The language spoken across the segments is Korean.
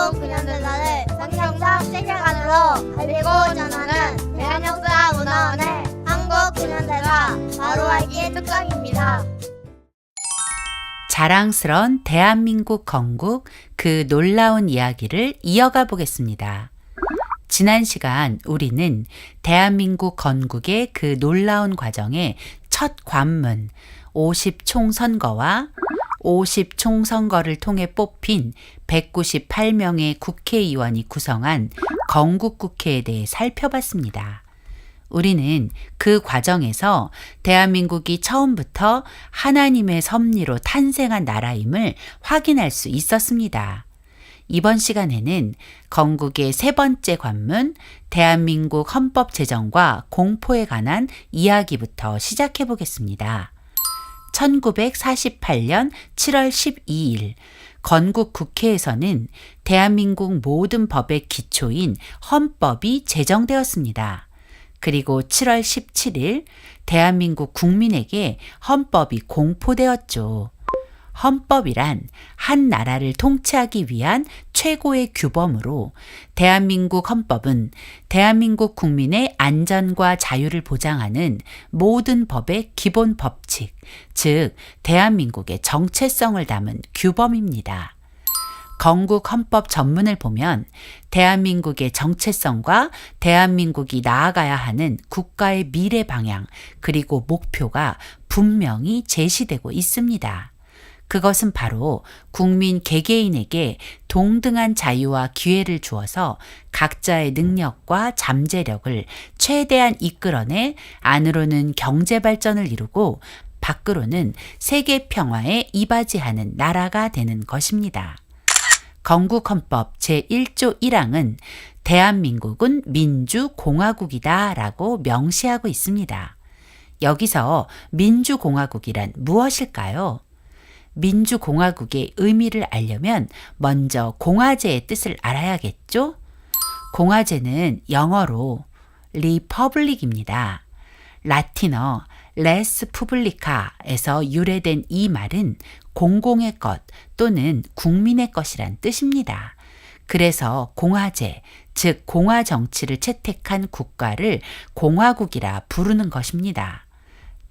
한국 근현대사를 성경적 세계관으로 알리고 전하는 대한역사문화원의 한국 근현대사 바로 알기 특강입니다. 자랑스런 대한민국 건국 그 놀라운 이야기를 이어가 보겠습니다. 지난 시간 우리는 대한민국 건국의 그 놀라운 과정의 첫 관문 50총선거와 50총선거를 통해 뽑힌 198명의 국회의원이 구성한 건국국회에 대해 살펴봤습니다. 우리는 그 과정에서 대한민국이 처음부터 하나님의 섭리로 탄생한 나라임을 확인할 수 있었습니다. 이번 시간에는 건국의 세 번째 관문, 대한민국 헌법 제정과 공포에 관한 이야기부터 시작해 보겠습니다. 1948년 7월 12일 건국국회에서는 대한민국 모든 법의 기초인 헌법이 제정되었습니다. 그리고 7월 17일 대한민국 국민에게 헌법이 공포되었죠. 헌법이란 한 나라를 통치하기 위한 최고의 규범으로 대한민국 헌법은 대한민국 국민의 안전과 자유를 보장하는 모든 법의 기본 법칙, 즉 대한민국의 정체성을 담은 규범입니다. 건국 헌법 전문을 보면 대한민국의 정체성과 대한민국이 나아가야 하는 국가의 미래 방향 그리고 목표가 분명히 제시되고 있습니다. 그것은 바로 국민 개개인에게 동등한 자유와 기회를 주어서 각자의 능력과 잠재력을 최대한 이끌어내 안으로는 경제 발전을 이루고 밖으로는 세계 평화에 이바지하는 나라가 되는 것입니다. 건국헌법 제1조 1항은 대한민국은 민주공화국이다 라고 명시하고 있습니다. 여기서 민주공화국이란 무엇일까요? 민주공화국의 의미를 알려면 먼저 공화제의 뜻을 알아야겠죠? 공화제는 영어로 리퍼블릭입니다. 라틴어 레스 푸블리카에서 유래된 이 말은 공공의 것 또는 국민의 것이란 뜻입니다. 그래서 공화제, 즉 공화 정치를 채택한 국가를 공화국이라 부르는 것입니다.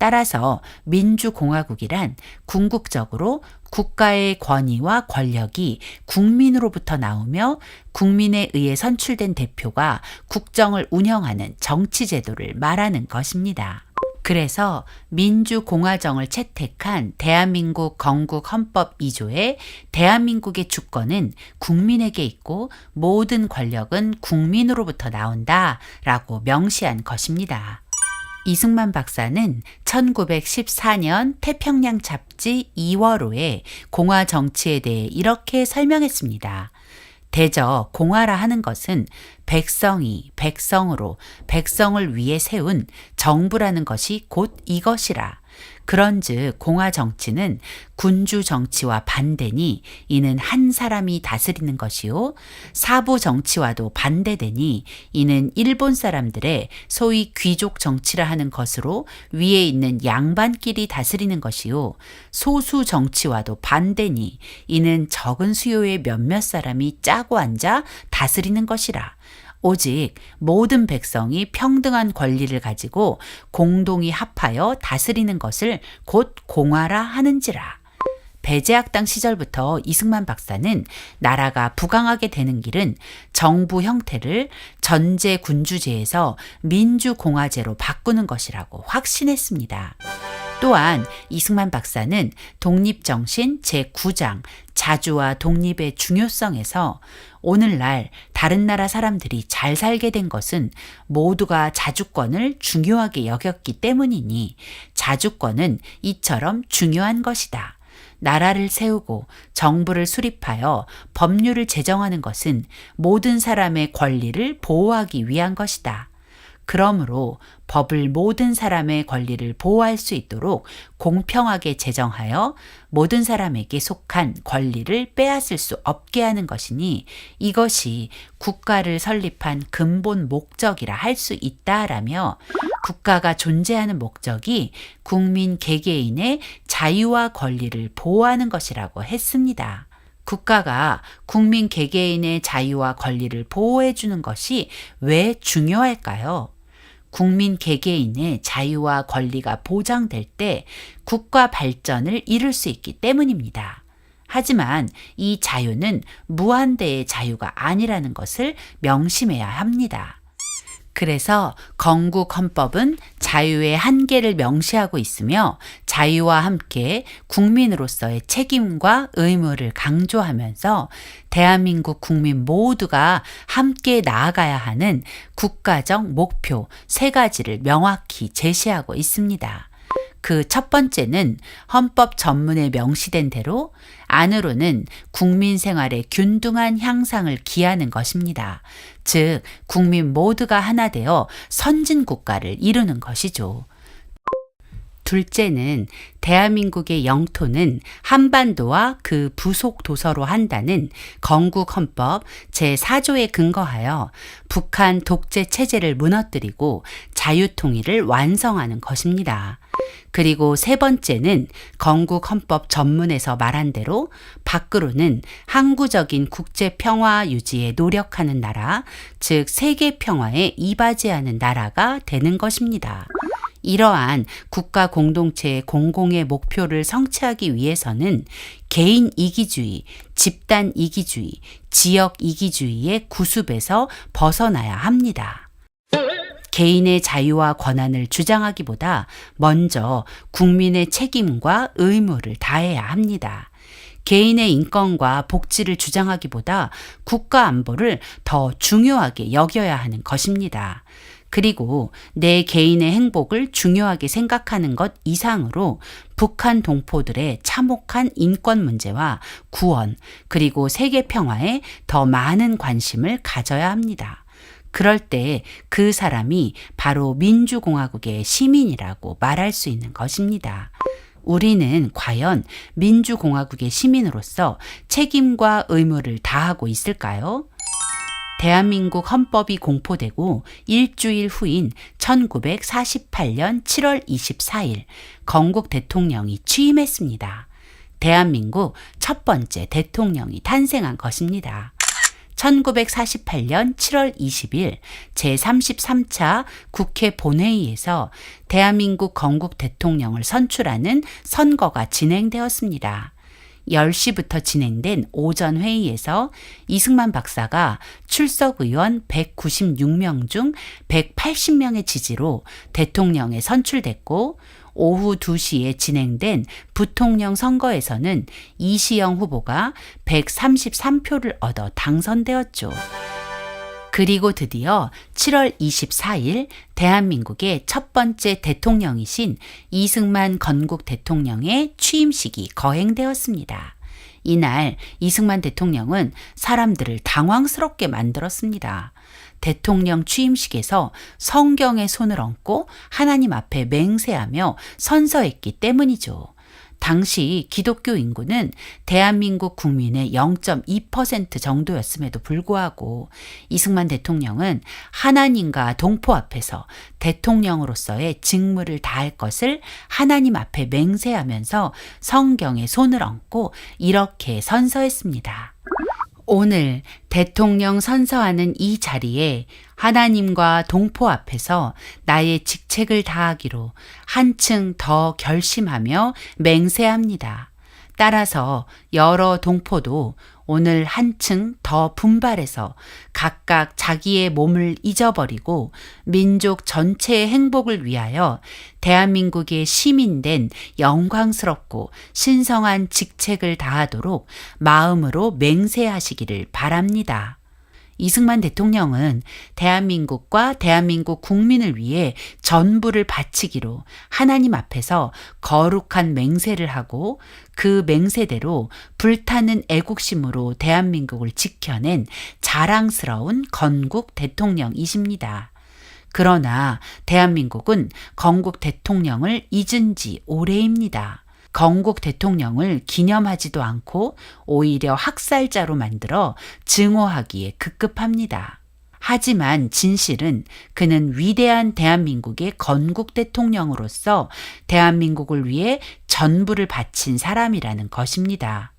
따라서 민주공화국이란 궁극적으로 국가의 권위와 권력이 국민으로부터 나오며 국민에 의해 선출된 대표가 국정을 운영하는 정치제도를 말하는 것입니다. 그래서 민주공화정을 채택한 대한민국 건국 헌법 2조에 대한민국의 주권은 국민에게 있고 모든 권력은 국민으로부터 나온다라고 명시한 것입니다. 이승만 박사는 1914년 태평양 잡지 2월호에 공화 정치에 대해 이렇게 설명했습니다. 대저 공화라 하는 것은 백성이 백성으로 백성을 위해 세운 정부라는 것이 곧 이것이라. 그런즉 공화 정치는 군주 정치와 반대니 이는 한 사람이 다스리는 것이요 사부 정치와도 반대되니 이는 일본 사람들의 소위 귀족 정치라 하는 것으로 위에 있는 양반끼리 다스리는 것이요 소수 정치와도 반대니 이는 적은 수요의 몇몇 사람이 짜고 앉아 다스리는 것이라. 오직 모든 백성이 평등한 권리를 가지고 공동히 합하여 다스리는 것을 곧 공화라 하는지라. 배제학당 시절부터 이승만 박사는 나라가 부강하게 되는 길은 정부 형태를 전제군주제에서 민주공화제로 바꾸는 것이라고 확신했습니다. 또한 이승만 박사는 독립정신 제9장 자주와 독립의 중요성에서 오늘날 다른 나라 사람들이 잘 살게 된 것은 모두가 자주권을 중요하게 여겼기 때문이니 자주권은 이처럼 중요한 것이다. 나라를 세우고 정부를 수립하여 법률을 제정하는 것은 모든 사람의 권리를 보호하기 위한 것이다. 그러므로 법을 모든 사람의 권리를 보호할 수 있도록 공평하게 제정하여 모든 사람에게 속한 권리를 빼앗을 수 없게 하는 것이니 이것이 국가를 설립한 근본 목적이라 할 수 있다라며 국가가 존재하는 목적이 국민 개개인의 자유와 권리를 보호하는 것이라고 했습니다. 국가가 국민 개개인의 자유와 권리를 보호해 주는 것이 왜 중요할까요? 국민 개개인의 자유와 권리가 보장될 때 국가 발전을 이룰 수 있기 때문입니다. 하지만 이 자유는 무한대의 자유가 아니라는 것을 명심해야 합니다. 그래서 건국 헌법은 자유의 한계를 명시하고 있으며 자유와 함께 국민으로서의 책임과 의무를 강조하면서 대한민국 국민 모두가 함께 나아가야 하는 국가적 목표 3가지를 명확히 제시하고 있습니다. 그 첫 번째는 헌법 전문에 명시된 대로 안으로는 국민 생활의 균등한 향상을 기하는 것입니다. 즉, 국민 모두가 하나 되어 선진 국가를 이루는 것이죠. 둘째는 대한민국의 영토는 한반도와 그 부속 도서로 한다는 건국헌법 제4조에 근거하여 북한 독재 체제를 무너뜨리고 자유통일을 완성하는 것입니다. 그리고 세 번째는 건국헌법 전문에서 말한 대로 밖으로는 항구적인 국제평화 유지에 노력하는 나라, 즉 세계 평화에 이바지하는 나라가 되는 것입니다. 이러한 국가 공동체의 공공의 목표를 성취하기 위해서는 개인 이기주의, 집단 이기주의, 지역 이기주의의 구습에서 벗어나야 합니다. 개인의 자유와 권한을 주장하기보다 먼저 국민의 책임과 의무를 다해야 합니다. 개인의 인권과 복지를 주장하기보다 국가 안보를 더 중요하게 여겨야 하는 것입니다. 그리고 내 개인의 행복을 중요하게 생각하는 것 이상으로 북한 동포들의 참혹한 인권 문제와 구원, 그리고 세계 평화에 더 많은 관심을 가져야 합니다. 그럴 때 그 사람이 바로 민주공화국의 시민이라고 말할 수 있는 것입니다. 우리는 과연 민주공화국의 시민으로서 책임과 의무를 다하고 있을까요? 대한민국 헌법이 공포되고 일주일 후인 1948년 7월 24일 건국 대통령이 취임했습니다. 대한민국 첫 번째 대통령이 탄생한 것입니다. 1948년 7월 20일 제33차 국회 본회의에서 대한민국 건국 대통령을 선출하는 선거가 진행되었습니다. 10시부터 진행된 오전 회의에서 이승만 박사가 출석 의원 196명 중 180명의 지지로 대통령에 선출됐고, 오후 2시에 진행된 부통령 선거에서는 이시영 후보가 133표를 얻어 당선되었죠. 그리고 드디어 7월 24일 대한민국의 첫 번째 대통령이신 이승만 건국 대통령의 취임식이 거행되었습니다. 이날 이승만 대통령은 사람들을 당황스럽게 만들었습니다. 대통령 취임식에서 성경에 손을 얹고 하나님 앞에 맹세하며 선서했기 때문이죠. 당시 기독교 인구는 대한민국 국민의 0.2% 정도였음에도 불구하고 이승만 대통령은 하나님과 동포 앞에서 대통령으로서의 직무를 다할 것을 하나님 앞에 맹세하면서 성경에 손을 얹고 이렇게 선서했습니다. 오늘 대통령 선서하는 이 자리에 하나님과 동포 앞에서 나의 직책을 다하기로 한층 더 결심하며 맹세합니다. 따라서 여러 동포도 오늘 한층 더 분발해서 각각 자기의 몸을 잊어버리고 민족 전체의 행복을 위하여 대한민국의 시민된 영광스럽고 신성한 직책을 다하도록 마음으로 맹세하시기를 바랍니다. 이승만 대통령은 대한민국과 대한민국 국민을 위해 전부를 바치기로 하나님 앞에서 거룩한 맹세를 하고 그 맹세대로 불타는 애국심으로 대한민국을 지켜낸 자랑스러운 건국 대통령이십니다. 그러나 대한민국은 건국 대통령을 잊은 지 오래입니다. 건국 대통령을 기념하지도 않고 오히려 학살자로 만들어 증오하기에 급급합니다. 하지만 진실은 그는 위대한 대한민국의 건국 대통령으로서 대한민국을 위해 전부를 바친 사람이라는 것입니다.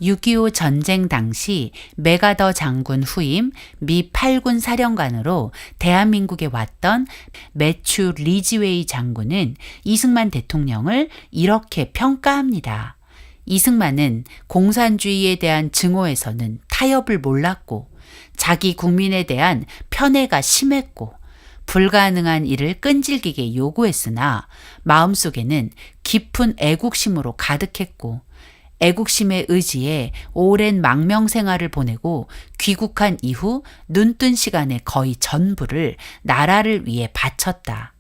6.25 전쟁 당시 메가더 장군 후임 미 8군 사령관으로 대한민국에 왔던 매튜 리지웨이 장군은 이승만 대통령을 이렇게 평가합니다. 이승만은 공산주의에 대한 증오에서는 타협을 몰랐고 자기 국민에 대한 편애가 심했고 불가능한 일을 끈질기게 요구했으나 마음속에는 깊은 애국심으로 가득했고 애국심의 의지에 오랜 망명 생활을 보내고 귀국한 이후 눈뜬 시간의 거의 전부를 나라를 위해 바쳤다.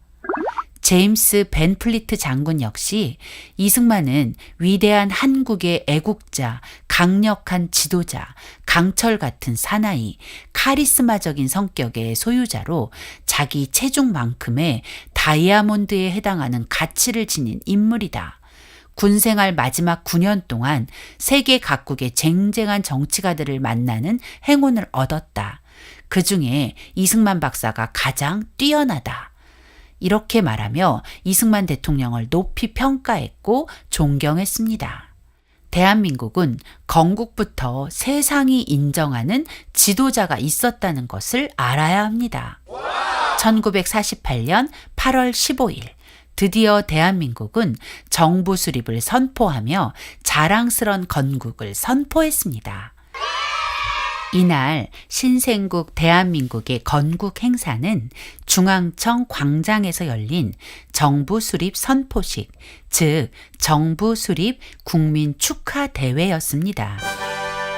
제임스 벤플리트 장군 역시 이승만은 위대한 한국의 애국자, 강력한 지도자, 강철 같은 사나이, 카리스마적인 성격의 소유자로 자기 체중만큼의 다이아몬드에 해당하는 가치를 지닌 인물이다. 군생활 마지막 9년 동안 세계 각국의 쟁쟁한 정치가들을 만나는 행운을 얻었다. 그 중에 이승만 박사가 가장 뛰어나다. 이렇게 말하며 이승만 대통령을 높이 평가했고 존경했습니다. 대한민국은 건국부터 세상이 인정하는 지도자가 있었다는 것을 알아야 합니다. 1948년 8월 15일 드디어 대한민국은 정부 수립을 선포하며 자랑스런 건국을 선포했습니다. 이날 신생국 대한민국의 건국 행사는 중앙청 광장에서 열린 정부 수립 선포식, 즉 정부 수립 국민 축하 대회였습니다.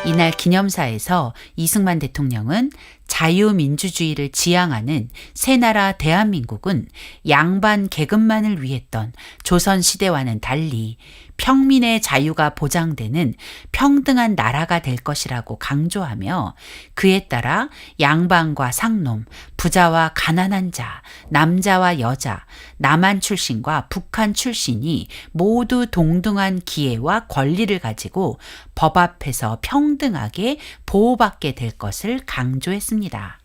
이날 기념사에서 이승만 대통령은 자유민주주의를 지향하는 새나라 대한민국은 양반 계급만을 위했던 조선시대와는 달리 평민의 자유가 보장되는 평등한 나라가 될 것이라고 강조하며 그에 따라 양반과 상놈, 부자와 가난한 자, 남자와 여자, 남한 출신과 북한 출신이 모두 동등한 기회와 권리를 가지고 법 앞에서 평등하게 보호받게 될 것을 강조했습니다.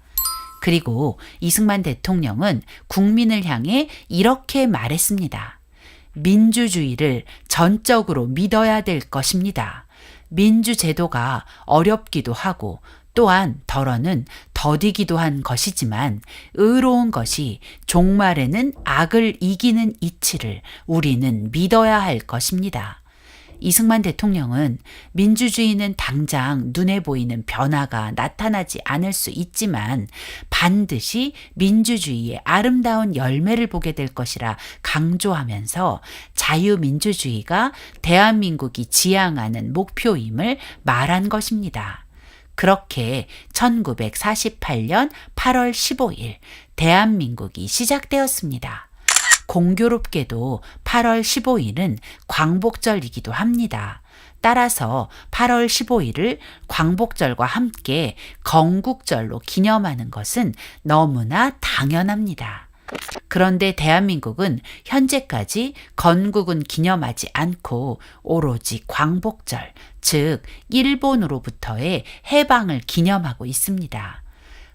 그리고 이승만 대통령은 국민을 향해 이렇게 말했습니다. 민주주의를 전적으로 믿어야 될 것입니다. 민주제도가 어렵기도 하고 또한 덜어는 더디기도 한 것이지만 의로운 것이 종말에는 악을 이기는 이치를 우리는 믿어야 할 것입니다. 이승만 대통령은 민주주의는 당장 눈에 보이는 변화가 나타나지 않을 수 있지만 반드시 민주주의의 아름다운 열매를 보게 될 것이라 강조하면서 자유민주주의가 대한민국이 지향하는 목표임을 말한 것입니다. 그렇게 1948년 8월 15일 대한민국이 시작되었습니다. 공교롭게도 8월 15일은 광복절이기도 합니다. 따라서 8월 15일을 광복절과 함께 건국절로 기념하는 것은 너무나 당연합니다. 그런데 대한민국은 현재까지 건국은 기념하지 않고 오로지 광복절, 즉 일본으로부터의 해방을 기념하고 있습니다.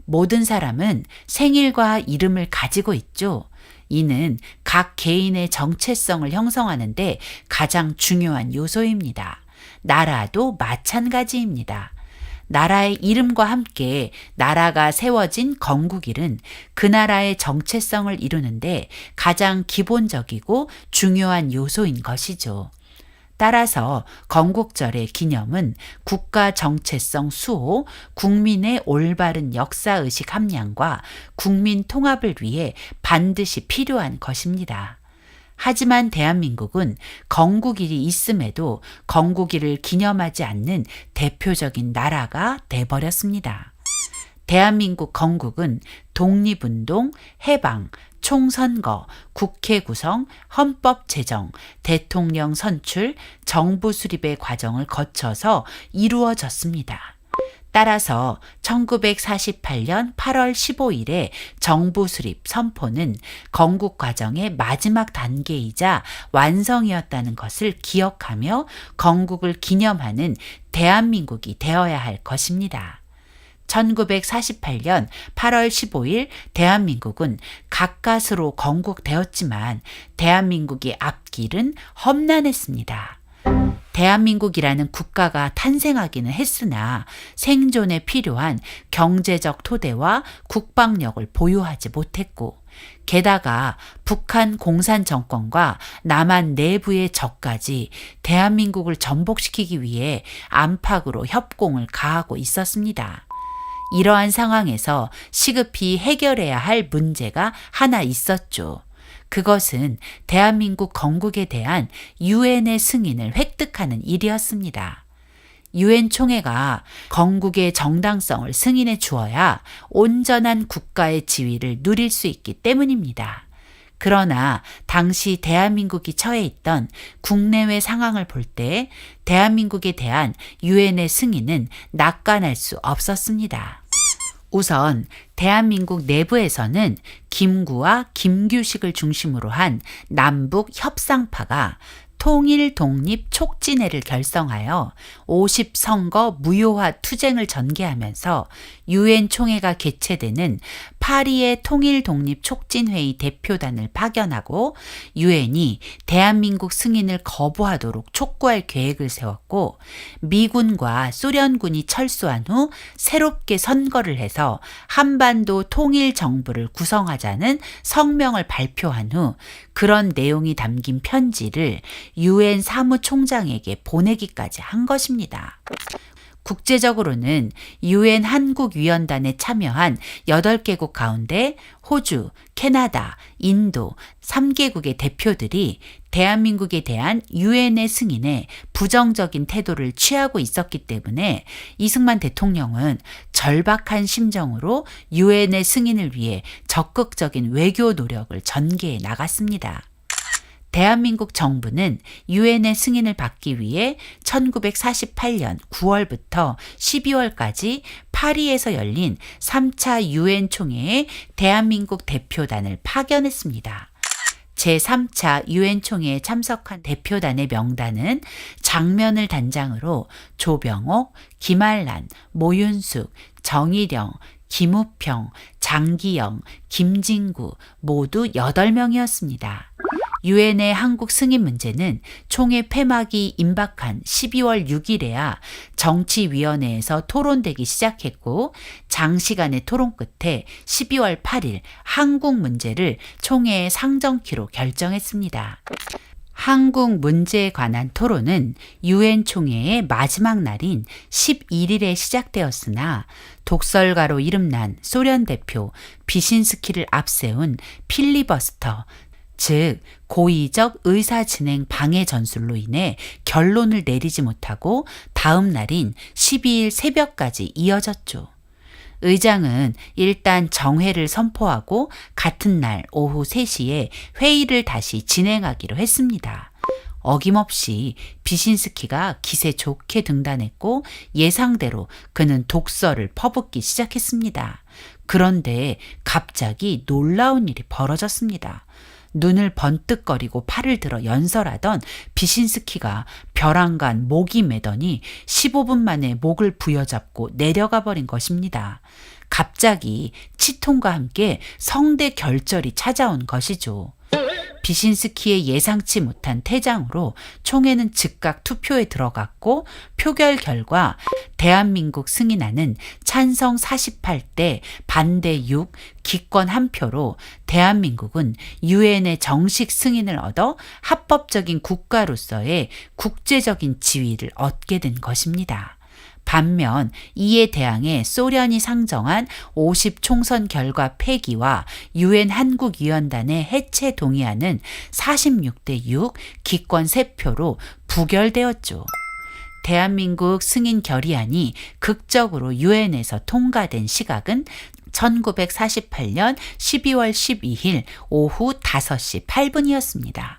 모든 사람은 생일과 이름을 가지고 있죠. 이는 각 개인의 정체성을 형성하는데 가장 중요한 요소입니다. 나라도 마찬가지입니다. 나라의 이름과 함께 나라가 세워진 건국일은 그 나라의 정체성을 이루는데 가장 기본적이고 중요한 요소인 것이죠. 따라서 건국절의 기념은 국가 정체성 수호, 국민의 올바른 역사의식 함량과 국민 통합을 위해 반드시 필요한 것입니다. 하지만 대한민국은 건국일이 있음에도 건국일을 기념하지 않는 대표적인 나라가 돼버렸습니다. 대한민국 건국은 독립운동, 해방, 총선거, 국회 구성, 헌법 제정, 대통령 선출, 정부 수립의 과정을 거쳐서 이루어졌습니다. 따라서 1948년 8월 15일의 정부 수립 선포는 건국 과정의 마지막 단계이자 완성이었다는 것을 기억하며 건국을 기념하는 대한민국이 되어야 할 것입니다. 1948년 8월 15일 대한민국은 가까스로 건국되었지만 대한민국의 앞길은 험난했습니다. 대한민국이라는 국가가 탄생하기는 했으나 생존에 필요한 경제적 토대와 국방력을 보유하지 못했고, 게다가 북한 공산 정권과 남한 내부의 적까지 대한민국을 전복시키기 위해 안팎으로 협공을 가하고 있었습니다. 이러한 상황에서 시급히 해결해야 할 문제가 하나 있었죠. 그것은 대한민국 건국에 대한 유엔의 승인을 획득하는 일이었습니다. 유엔 총회가 건국의 정당성을 승인해 주어야 온전한 국가의 지위를 누릴 수 있기 때문입니다. 그러나 당시 대한민국이 처해 있던 국내외 상황을 볼 때 대한민국에 대한 유엔의 승인은 낙관할 수 없었습니다. 우선 대한민국 내부에서는 김구와 김규식을 중심으로 한 남북 협상파가 통일 독립 촉진회를 결성하여 50선거 무효화 투쟁을 전개하면서 유엔 총회가 개최되는 파리의 통일 독립 촉진회의 대표단을 파견하고 유엔이 대한민국 승인을 거부하도록 촉구할 계획을 세웠고, 미군과 소련군이 철수한 후 새롭게 선거를 해서 한반도 통일 정부를 구성하자는 성명을 발표한 후 그런 내용이 담긴 편지를 유엔 사무총장에게 보내기까지 한 것입니다. 국제적으로는 유엔 한국위원단에 참여한 8개국 가운데 호주, 캐나다, 인도 3개국의 대표들이 대한민국에 대한 유엔의 승인에 부정적인 태도를 취하고 있었기 때문에 이승만 대통령은 절박한 심정으로 유엔의 승인을 위해 적극적인 외교 노력을 전개해 나갔습니다. 대한민국 정부는 유엔의 승인을 받기 위해 1948년 9월부터 12월까지 파리에서 열린 3차 유엔 총회에 대한민국 대표단을 파견했습니다. 제3차 유엔 총회에 참석한 대표단의 명단은 장면을 단장으로 조병옥, 김알란, 모윤숙, 정일영, 김우평, 장기영, 김진구 모두 8명이었습니다. 유엔의 한국 승인 문제는 총회 폐막이 임박한 12월 6일에야 정치위원회에서 토론되기 시작했고, 장시간의 토론 끝에 12월 8일 한국 문제를 총회의 상정키로 결정했습니다. 한국 문제에 관한 토론은 유엔 총회의 마지막 날인 11일에 시작되었으나 독설가로 이름난 소련 대표 비신스키를 앞세운 필리버스터, 즉 고의적 의사진행 방해 전술로 인해 결론을 내리지 못하고 다음 날인 12일 새벽까지 이어졌죠. 의장은 일단 정회를 선포하고 같은 날 오후 3시에 회의를 다시 진행하기로 했습니다. 어김없이 비신스키가 기세 좋게 등단했고 예상대로 그는 독설을 퍼붓기 시작했습니다. 그런데 갑자기 놀라운 일이 벌어졌습니다. 눈을 번뜩거리고 팔을 들어 연설하던 비신스키가 벼랑간 목이 매더니 15분 만에 목을 부여잡고 내려가 버린 것입니다. 갑자기 치통과 함께 성대 결절이 찾아온 것이죠. 비신스키의 예상치 못한 퇴장으로 총회는 즉각 투표에 들어갔고, 표결 결과 대한민국 승인안은 찬성 48대 반대 6, 기권 1표로 대한민국은 유엔의 정식 승인을 얻어 합법적인 국가로서의 국제적인 지위를 얻게 된 것입니다. 반면 이에 대항해 소련이 상정한 50 총선 결과 폐기와 유엔 한국위원단의 해체 동의안은 46대 6, 기권 3표로 부결되었죠. 대한민국 승인 결의안이 극적으로 유엔에서 통과된 시각은 1948년 12월 12일 오후 5시 8분이었습니다.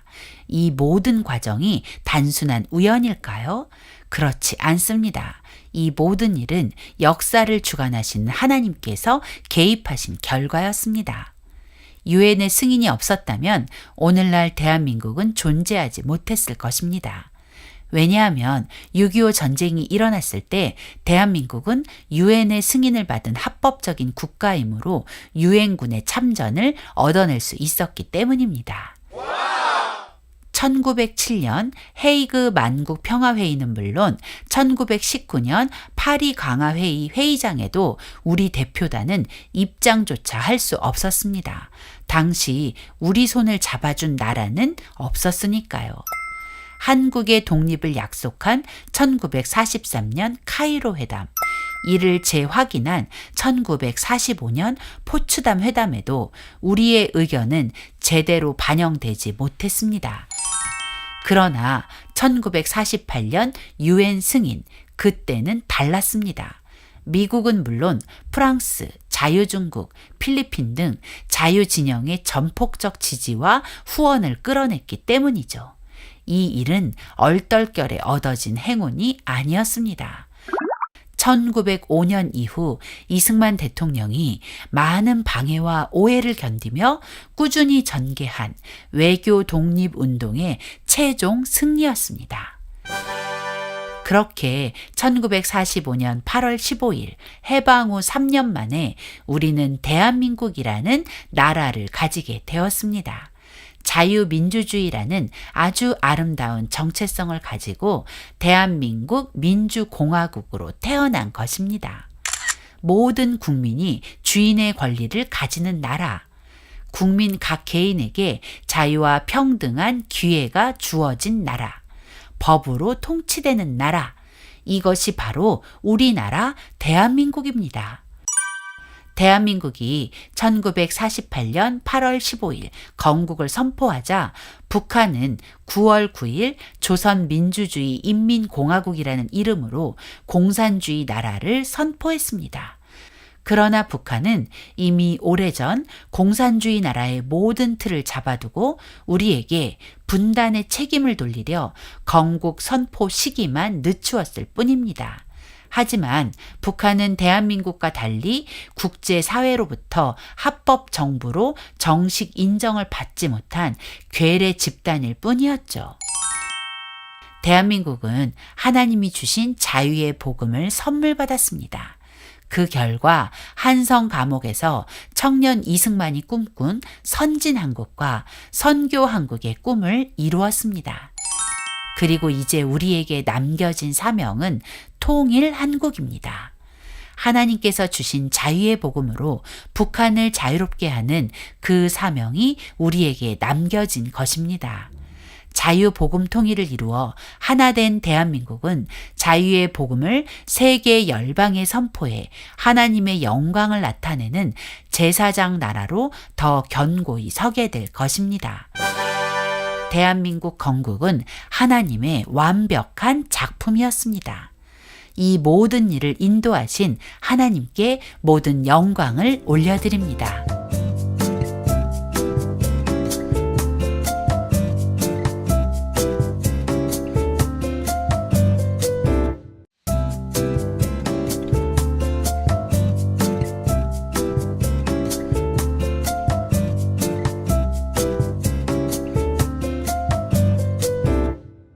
이 모든 과정이 단순한 우연일까요? 그렇지 않습니다. 이 모든 일은 역사를 주관하시는 하나님께서 개입하신 결과였습니다. 유엔의 승인이 없었다면 오늘날 대한민국은 존재하지 못했을 것입니다. 왜냐하면 6.25 전쟁이 일어났을 때 대한민국은 유엔의 승인을 받은 합법적인 국가이므로 유엔군의 참전을 얻어낼 수 있었기 때문입니다. 1907년 헤이그 만국 평화회의는 물론 1919년 파리 강화회의 회의장에도 우리 대표단은 입장조차 할 수 없었습니다. 당시 우리 손을 잡아준 나라는 없었으니까요. 한국의 독립을 약속한 1943년 카이로 회담, 이를 재확인한 1945년 포츠담 회담에도 우리의 의견은 제대로 반영되지 못했습니다. 그러나 1948년 유엔 승인, 그때는 달랐습니다. 미국은 물론 프랑스, 자유중국, 필리핀 등 자유진영의 전폭적 지지와 후원을 끌어냈기 때문이죠. 이 일은 얼떨결에 얻어진 행운이 아니었습니다. 1905년 이후 이승만 대통령이 많은 방해와 오해를 견디며 꾸준히 전개한 외교 독립운동의 최종 승리였습니다. 그렇게 1945년 8월 15일 해방 후 3년 만에 우리는 대한민국이라는 나라를 가지게 되었습니다. 자유민주주의라는 아주 아름다운 정체성을 가지고 대한민국 민주공화국으로 태어난 것입니다. 모든 국민이 주인의 권리를 가지는 나라, 국민 각 개인에게 자유와 평등한 기회가 주어진 나라, 법으로 통치되는 나라, 이것이 바로 우리나라 대한민국입니다. 대한민국이 1948년 8월 15일 건국을 선포하자 북한은 9월 9일 조선민주주의 인민공화국이라는 이름으로 공산주의 나라를 선포했습니다. 그러나 북한은 이미 오래전 공산주의 나라의 모든 틀을 잡아두고 우리에게 분단의 책임을 돌리려 건국 선포 시기만 늦추었을 뿐입니다. 하지만 북한은 대한민국과 달리 국제사회로부터 합법 정부로 정식 인정을 받지 못한 괴뢰 집단일 뿐이었죠. 대한민국은 하나님이 주신 자유의 복음을 선물 받았습니다. 그 결과 한성 감옥에서 청년 이승만이 꿈꾼 선진한국과 선교한국의 꿈을 이루었습니다. 그리고 이제 우리에게 남겨진 사명은 통일 한국입니다. 하나님께서 주신 자유의 복음으로 북한을 자유롭게 하는 그 사명이 우리에게 남겨진 것입니다. 자유 복음 통일을 이루어 하나된 대한민국은 자유의 복음을 세계 열방에 선포해 하나님의 영광을 나타내는 제사장 나라로 더 견고히 서게 될 것입니다. 대한민국 건국은 하나님의 완벽한 작품이었습니다. 이 모든 일을 인도하신 하나님께 모든 영광을 올려드립니다.